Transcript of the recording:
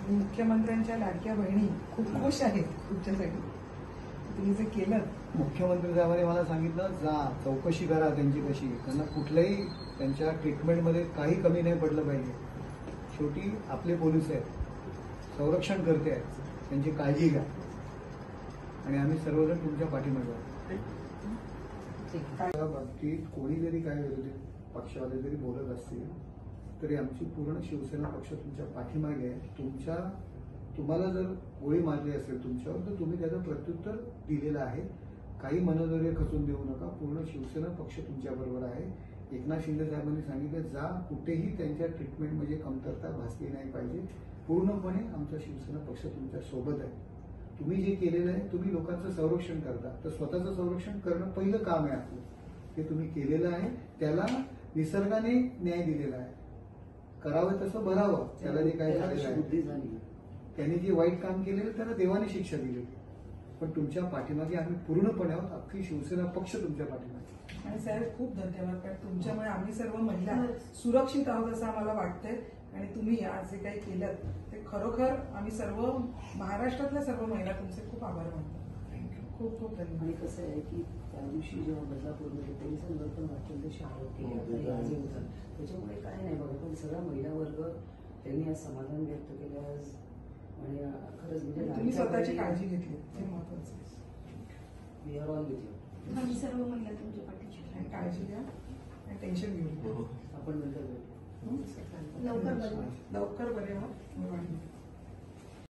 मुख्यमंत्र्यांच्या लाडक्या बहिणी खूप खुश आहेत तुमच्यासाठी, तुम्ही जे केलं. मुख्यमंत्री साहेबांनी मला सांगितलं जा चौकशी करा त्यांची कशी, त्यांना कुठल्याही त्यांच्या ट्रीटमेंटमध्ये काही कमी नाही पडलं पाहिजे. शेवटी आपले पोलीस आहेत, संरक्षण करते आहेत, त्यांची काळजी घ्या आणि आम्ही सर्वजण तुमच्या पाठीमागे आहोत. त्या बाबतीत कोणी जरी काय विरोधी पक्षवाले जरी बोलत असतील तरी आमची पूर्ण शिवसेना पक्ष तुमच्या पाठीमागे आहे. तुम्हाला जर गोळी मारली असेल तुमच्यावर तर तुम्ही त्याचं प्रत्युत्तर दिलेलं आहे. काही मनोधैर्य खचून देऊ नका. पूर्ण शिवसेना पक्ष तुमच्या बरोबर आहे. एकनाथ शिंदे साहेबांनी सांगितलं जा कुठेही त्यांच्या ट्रीटमेंटमध्ये कमतरता भासली नाही पाहिजे. पूर्णपणे आमचा शिवसेना पक्ष तुमच्या सोबत आहे. तुम्ही जे केलेलं आहे तुम्ही लोकांचं संरक्षण करता तर स्वतःचं संरक्षण करणं पहिलं काम आहे आपलं. ते तुम्ही केलेलं आहे. त्याला निसर्गाने न्याय दिलेला आहे. करावं तसं भरावं. त्याला जे काय झालेलं आहे त्यांनी जे वाईट काम केलेलं त्याला देवाने शिक्षा दिली. पण तुमच्या पाठीमागे आम्ही पूर्णपणे आहोत. अख्खी शिवसेना पक्ष तुमच्या पाठीमागे. आणि साहेब खूप धन्यवाद, कारण तुमच्यामुळे आम्ही सर्व महिला सुरक्षित आहोत असं आम्हाला वाटतंय. आणि तुम्ही आज जे काही केलं ते खरोखर आम्ही सर्व महाराष्ट्रातल्या सर्व महिला तुमचे खूप आभार मानतो. खूप खूप धन्यवाद. आणि कसं आहे की त्या दिवशी जेव्हा बदलापूरमध्ये पोलिसांवर पण अत्यंत शाळा केली त्याच्यामुळे काय नाही बघा, पण सगळा महिला वर्ग त्यांनी आज समाधान व्यक्त केलं आज. आणि खरंच म्हणजे तुम्ही स्वतःची काळजी घेतली ते महत्वाचं आहे. We are all with you. आम्ही सर्व महिला तुमच्या पाठीशी. काळजी घ्या आणि टेन्शन घेऊ. आपण नंतर भेटू. लवकर बरे. लवकर बरे व्हा.